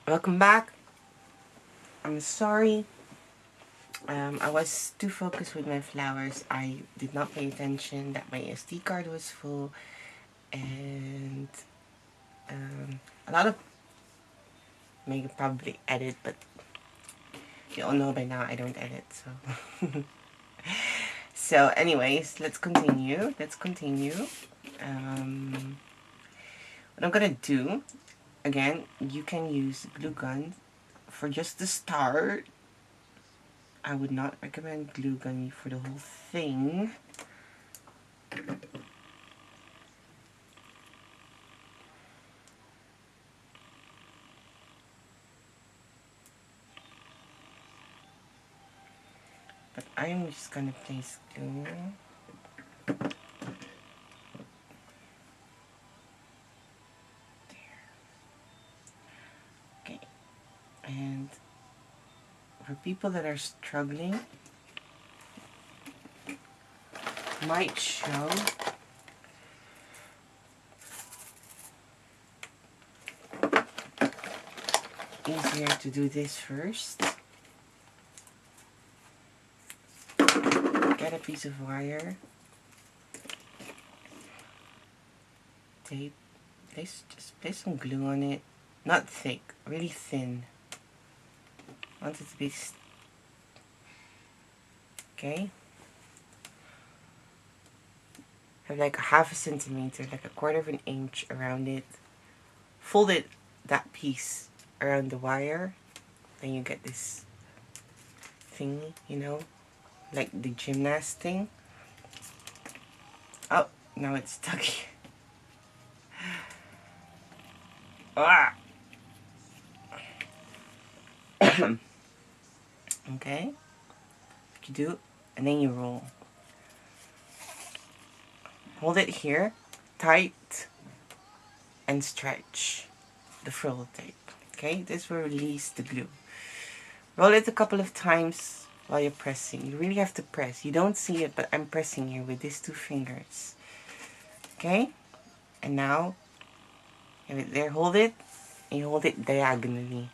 Welcome back. I'm sorry. I was too focused with my flowers. I did not pay attention that my SD card was full, and a lot of maybe probably edit, but you all know by now I don't edit. So, so anyways, let's continue. What I'm gonna do again. You can use glue gun for just the start. I would not recommend glue gun for the whole thing. But I am just gonna place glue. There. Okay. And for people that are struggling, might show easier to do this first. Get a piece of wire, tape, just place some glue on it. Not thick, really thin. Want it to be okay. Have like a half a centimeter, like a quarter of an inch around it. Fold it, that piece, around the wire. Then you get this thingy, you know, like the gymnast thing. Oh, now it's stuck here. Ah! Okay, you do, and then you roll. Hold it here, tight, and stretch the frill tape. Okay, this will release the glue. Roll it a couple of times while you're pressing. You really have to press. You don't see it, but I'm pressing here with these 2 fingers. Okay, and now have it there. Hold it, and you hold it diagonally.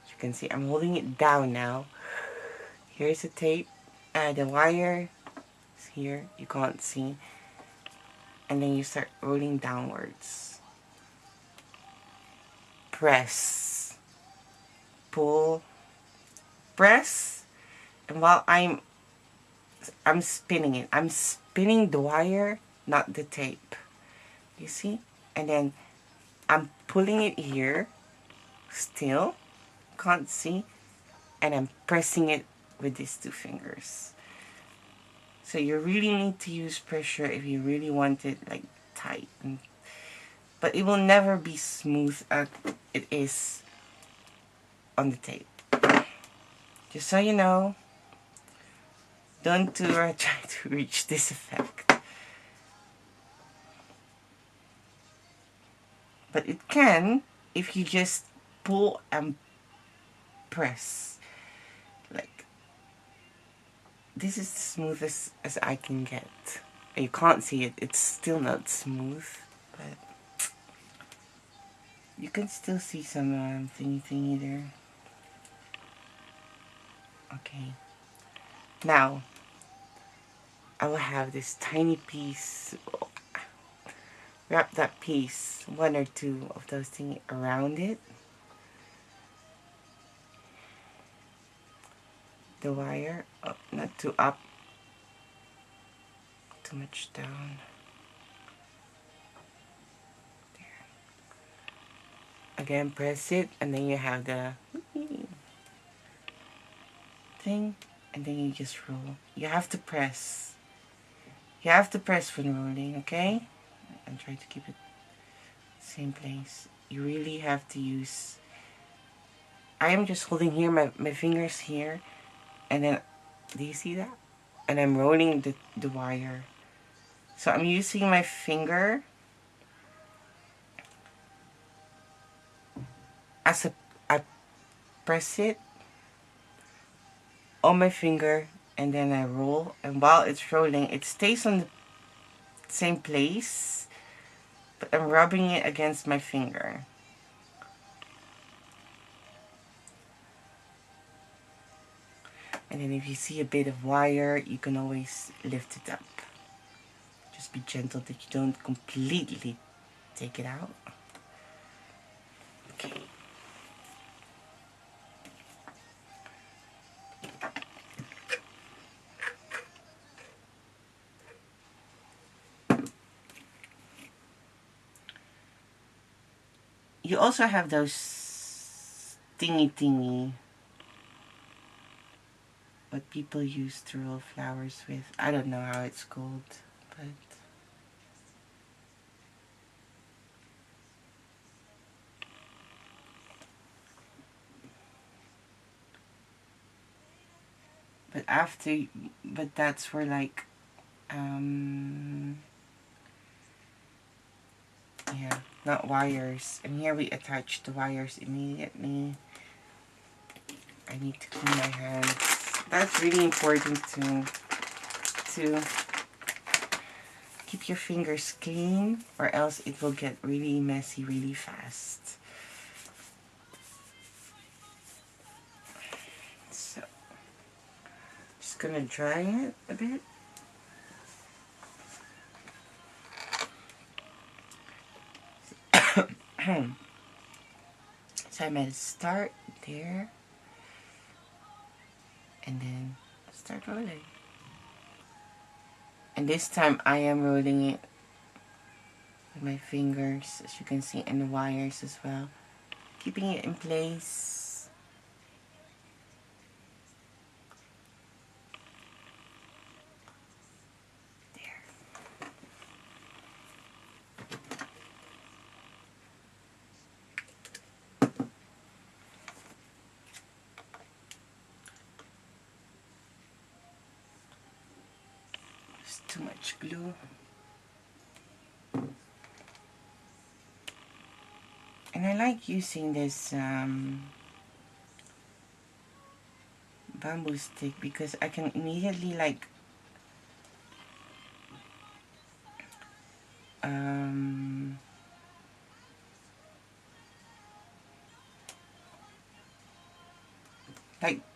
As you can see, I'm holding it down now. Here's the tape. The wire is here. You can't see. And then you start rolling downwards. Press. Pull. Press. And while I'm spinning it. I'm spinning the wire, not the tape. You see? And then I'm pulling it here. Still. Can't see. And I'm pressing it with these 2 fingers. So you really need to use pressure if you really want it like tight. But it will never be smooth as it is on the tape. Just so you know, don't try to reach this effect. But it can if you just pull and press. Like, this is the smoothest as I can get. You can't see it, it's still not smooth, but you can still see some thingy there. Okay. Now, I will have this tiny piece. Wrap that piece, 1 or 2 of those things around it. The wire, up, not too up, too much down. There. Again, press it, and then you have the thing, and then you just roll. You have to press. You have to press when rolling, okay? And try to keep it same place. You really have to use. I am just holding here, my fingers here, and then, do you see that? And I'm rolling the wire. So I'm using my finger as I press it on my finger, and then I roll, and while it's rolling, it stays on the same place, but I'm rubbing it against my finger. And then if you see a bit of wire, you can always lift it up. Just be gentle that you don't completely take it out. Okay. You also have those thingy what people use to roll flowers with. I don't know how it's called, but after, but that's for like, yeah, not wires. And here we attach the wires immediately. I need to clean my hands. That's really important to keep your fingers clean, or else it will get really messy really fast. So, just gonna dry it a bit. So I'm gonna start there, and then start rolling. And this time I am rolling it with my fingers, as you can see, and the wires as well. Keeping it in place. There. There's too much glue. And I like using this bamboo stick because I can immediately like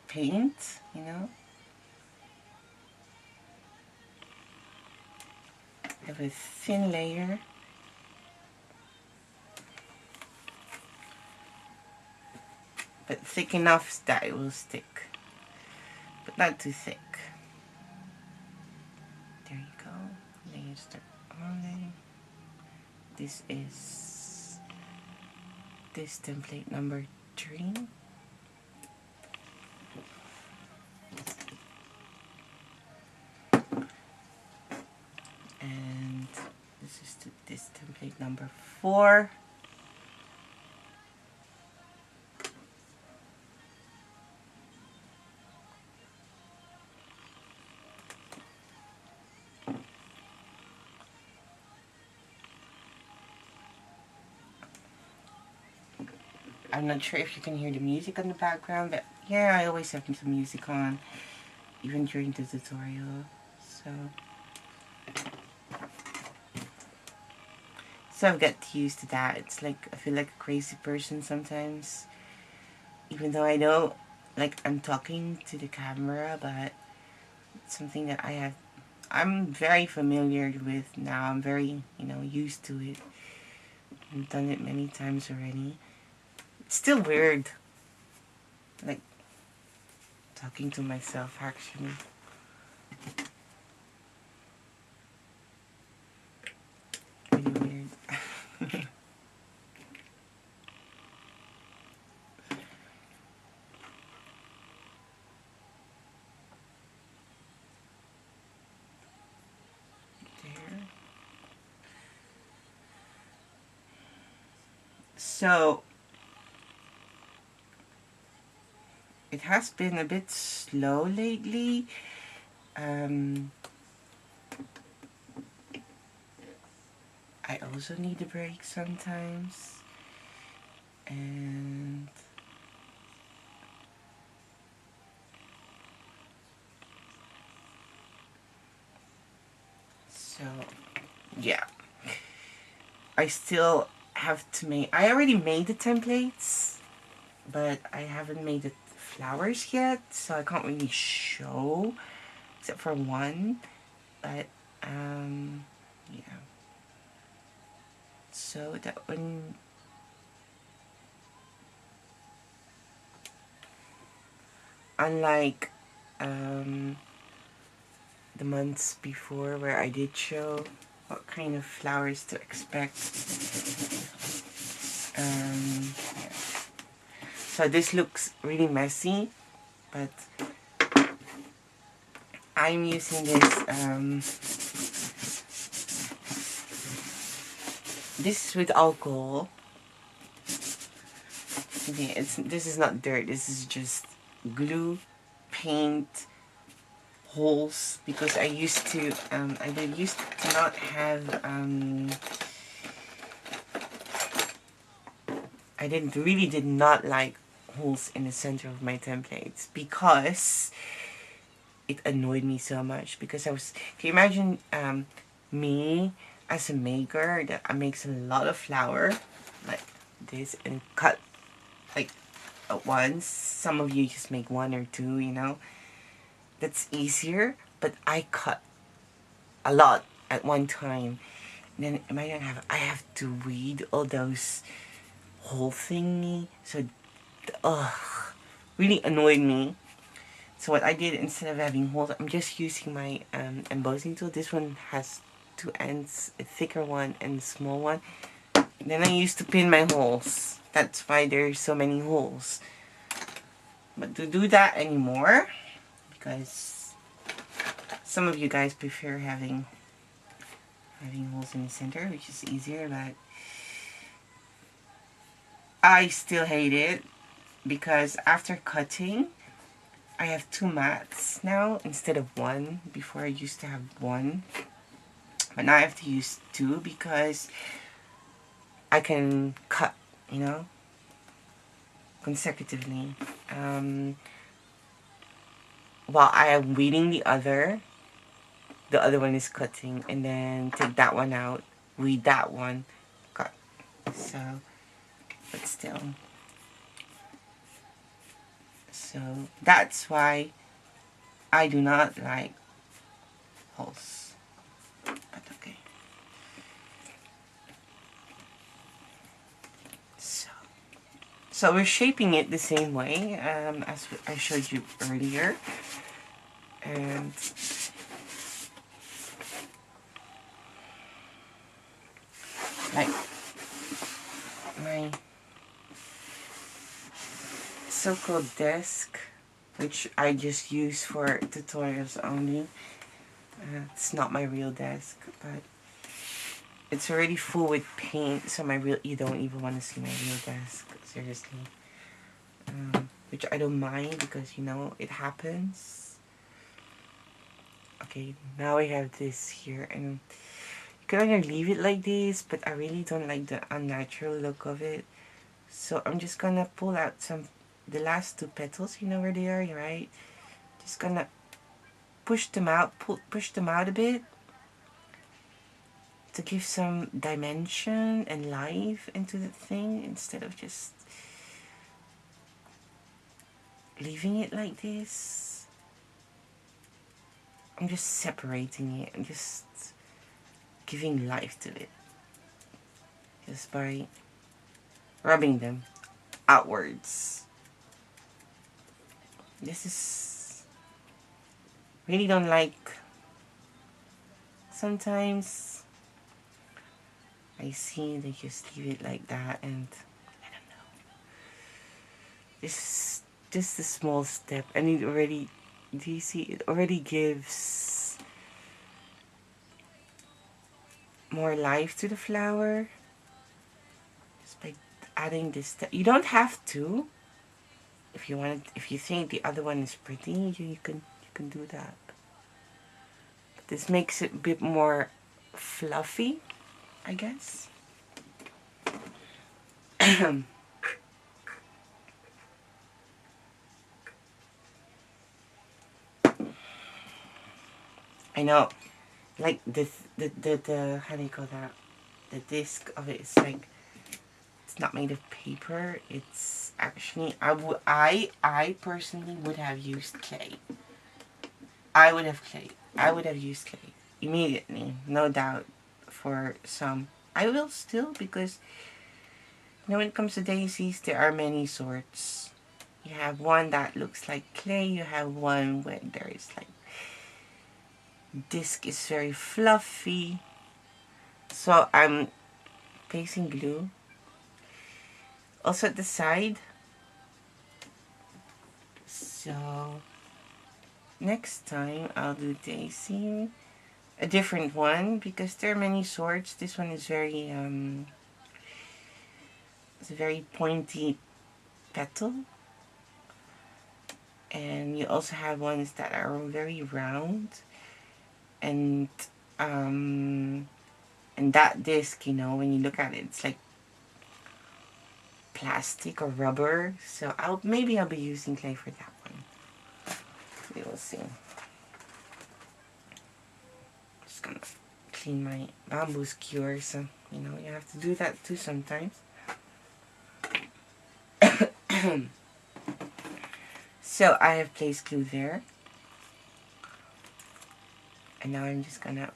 paint, you know. I have a thin layer. But thick enough that it will stick. But not too thick. There you go. Then you start rolling. This is this template number 3. And this is this template number 4. I'm not sure if you can hear the music in the background, but yeah, I always have some music on, even during the tutorial. So I've got used to that. It's like I feel like a crazy person sometimes, even though I know like I'm talking to the camera, but it's something that I'm very familiar with now. I'm very, used to it. I've done it many times already. It's still weird, like talking to myself actually. Really weird. There. So it has been a bit slow lately. I also need a break sometimes. And so, yeah. I still have to make... I already made the templates. but I haven't made the flowers yet, so I can't really show, except for one. But yeah, so that one, unlike the months before where I did show what kind of flowers to expect. Yeah. So this looks really messy, but I'm using this is with alcohol. Yeah, this is not dirt. This is just glue, paint, holes. Because I used to not have I did not like holes in the center of my templates because it annoyed me so much. Because can you imagine me as a maker that makes a lot of flour like this and cut like at once. Some of you just make one or two, you know. That's easier, but I cut a lot at one time. And then I have to read all those whole thingy, so really annoyed me. So what I did, instead of having holes, I'm just using my embossing tool. This one has two ends, a thicker one and a small one. And then I used to pin my holes. That's why there's so many holes. But to do that anymore, because some of you guys prefer having holes in the center, which is easier, but I still hate it because after cutting, I have two mats now instead of one. Before I used to have one, but now I have to use two because I can cut, you know, consecutively. While I am weeding the other one is cutting, and then take that one out, weed that one, cut. So, but still. So that's why I do not like holes. But okay. So we're shaping it the same way as I showed you earlier. And like my so-called desk, which I just use for tutorials only. It's not my real desk, but it's already full with paint, so you don't even want to see my real desk, seriously. Which I don't mind because, you know, it happens. Okay, now we have this here, and you can either leave it like this, but I really don't like the unnatural look of it. So I'm just gonna pull out the last two petals, you know where they are, right? Just gonna push them out a bit to give some dimension and life into the thing instead of just leaving it like this. I'm just separating it and just giving life to it just by rubbing them outwards. This is really don't like. Sometimes I see they just leave it like that, and I don't know. This is just a small step, and it already, do you see, it already gives more life to the flower just by adding this step. You don't have to. If you think the other one is pretty, you can do that. But this makes it a bit more fluffy, I guess. I know, like the how do you call that? The disc of it is like it's not made of paper. It's actually, I personally would have used clay. I would have used clay immediately, no doubt. For some, I will still, because when it comes to daisies, there are many sorts. You have one that looks like clay. You have one where there is like disc is very fluffy. So I'm placing glue. Also at the side. So next time I'll do daisy, a different one, because there are many sorts. This one is very it's a very pointy petal, and you also have ones that are very round, and that disc, when you look at it, it's like plastic or rubber. So maybe I'll be using clay for that one. We will see. Just gonna clean my bamboo skewer, so you have to do that too sometimes. So I have placed glue there, and now I'm just gonna,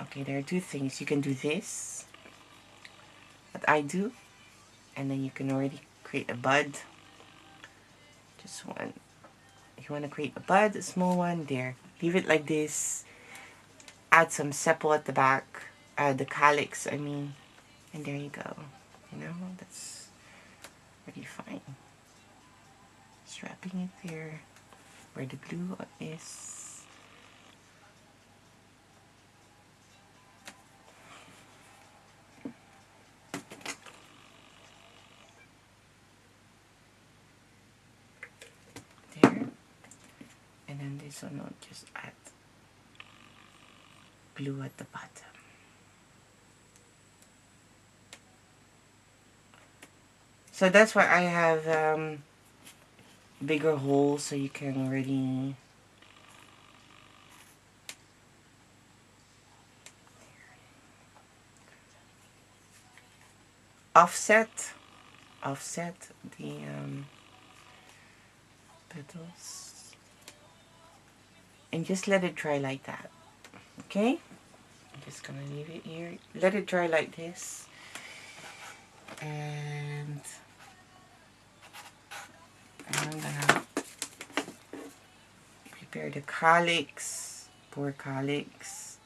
okay, there are two things. You can do this, what I do, and then you can already create a bud. Just one. If you want to create a bud, a small one, there. Leave it like this. Add some sepal at the back, the calyx, I mean, and there you go. That's pretty fine. Just wrapping it there where the glue is. There. And then this one, I'll just add glue at the bottom. So that's why I have bigger holes, so you can really offset the petals, and just let it dry like that. Okay, I'm just gonna leave it here, let it dry like this, and I'm gonna prepare the calyx, pour calyx.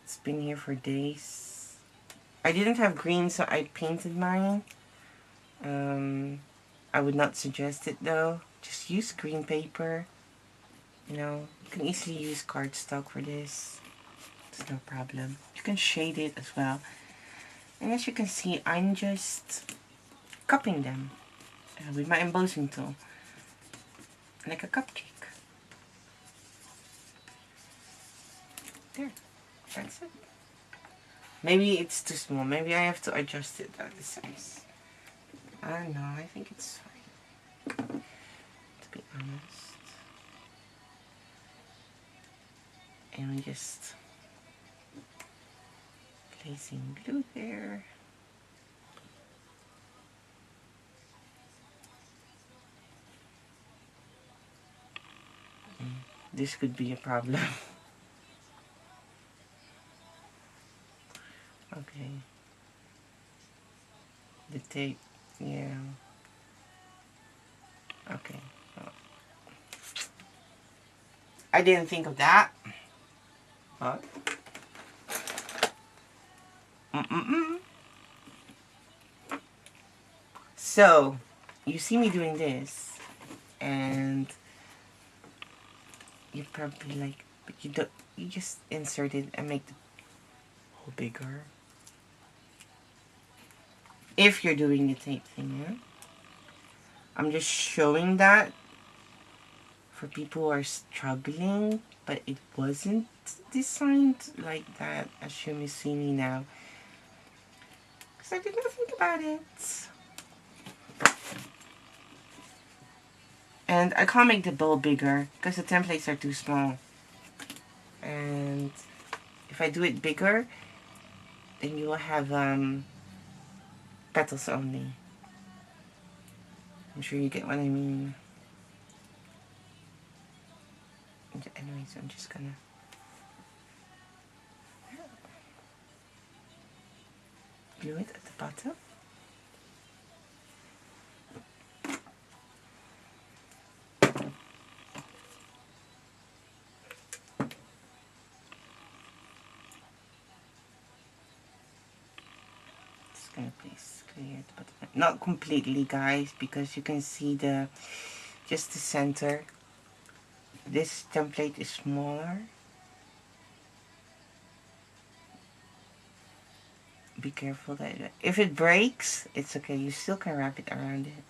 It's been here for days. I didn't have green, so I painted mine. I would not suggest it though. Just use green paper. You can easily use cardstock for this. It's no problem. You can shade it as well. And as you can see, I'm just cupping them with my embossing tool, like a cupcake. There, that's it. Maybe it's too small. Maybe I have to adjust it at the size. I don't know. I think it's fine, to be honest. And we just placing glue there. This could be a problem. Okay. The tape, yeah. Okay. Oh. I didn't think of that. But so you see me doing this, and you're probably like, but you don't. You just insert it and make the hole bigger. If you're doing the tape thing, yeah? I'm just showing that for people who are struggling, but it wasn't designed like that as you may see me now. Because I did not think about it. And I can't make the bowl bigger because the templates are too small. And if I do it bigger, then you will have petals only. I'm sure you get what I mean. Anyways, I'm just gonna glue it at the bottom. Just gonna place clear at the bottom. Not completely, guys, because you can see just the center. This template is smaller. Be careful that if it breaks, it's okay. You still can wrap it around it.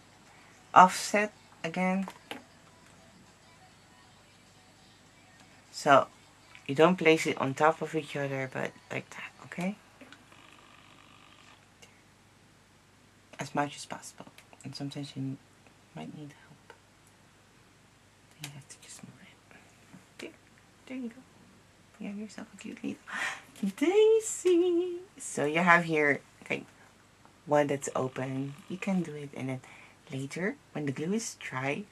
Offset again. So you don't place it on top of each other, but like that, okay? As much as possible. And sometimes you might need help. Then you have to just move it. There you go. You have yourself a cute little daisy. So you have here, okay, one that's open. You can do it, and then later when the glue is dry,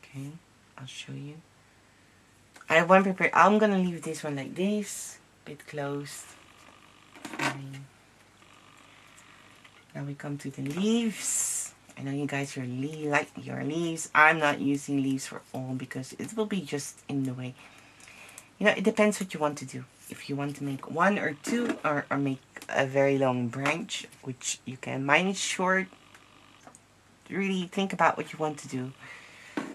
okay, I'll show you. I have one prepared. I'm gonna leave this one like this, bit closed. Now we come to the leaves. I know you guys really like your leaves. I'm not using leaves for all because it will be just in the way. You know, it depends what you want to do. If you want to make one or two, or make a very long branch, which you can. Mine is short. Really think about what you want to do.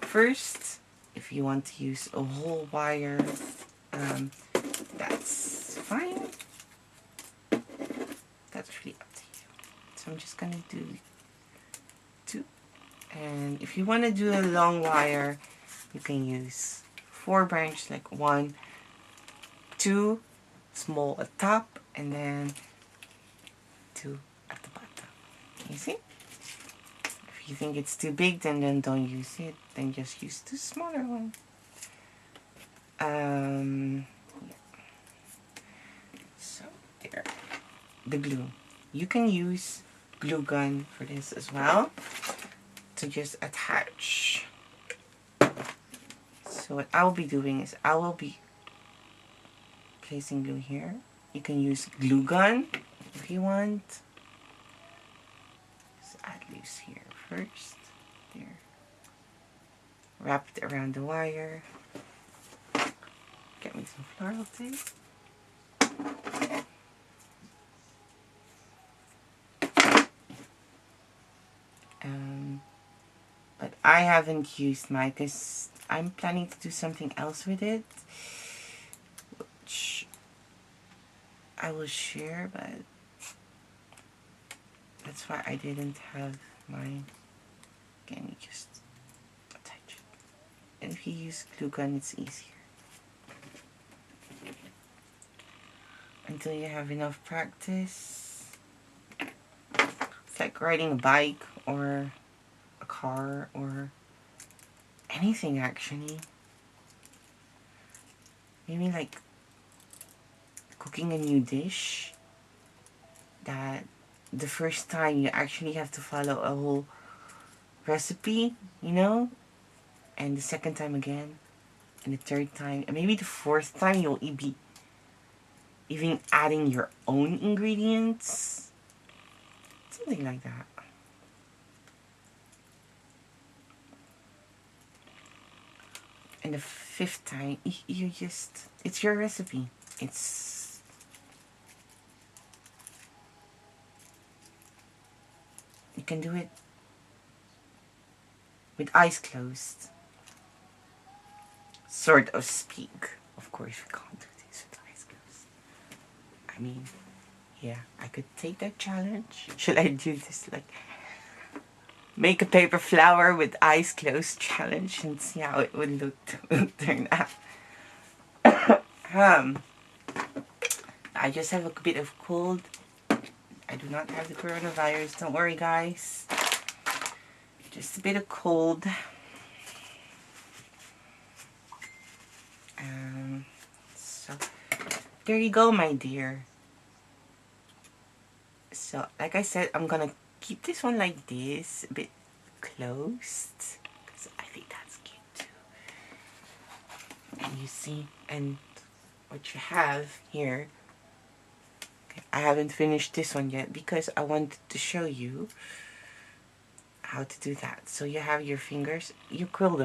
First, if you want to use a whole wire, that's fine. That's really up to you. So I'm just gonna do 2. And if you want to do a long wire, you can use 4 branches, like 1, 2 small at top, and then 2 at the bottom. You see? If you think it's too big, then don't use it. Then just use the smaller one. Yeah. So there. The glue. You can use glue gun for this as well, to just attach. So what I'll be doing is I will be placing glue here. You can use glue gun if you want. Just add loose here first. There. Wrap it around the wire. Get me some floral tape. But I haven't used mine because I'm planning to do something else with it, which I will share, but that's why I didn't have mine. Again, you just attach it. And if you use glue gun, it's easier. Until you have enough practice. It's like riding a bike or a car or anything, actually. Maybe like cooking a new dish, that the first time you actually have to follow a whole recipe, you know, and the second time again, and the third time, and maybe the fourth time you'll be even adding your own ingredients, something like that. And the 5th time, you just, it's your recipe. You can do it with eyes closed. Sort of speak. Of course, we can't do this with eyes closed. I mean, yeah, I could take that challenge. Should I do this, like, make a paper flower with eyes closed challenge and see how it would look turn out? I just have a bit of cold. I do not have the coronavirus. Don't worry, guys. Just a bit of cold. So there you go, my dear. So like I said, I'm gonna keep this one like this, a bit closed, because I think that's cute too. And you see, and what you have here, okay, I haven't finished this one yet because I wanted to show you how to do that. So you have your fingers, you curl them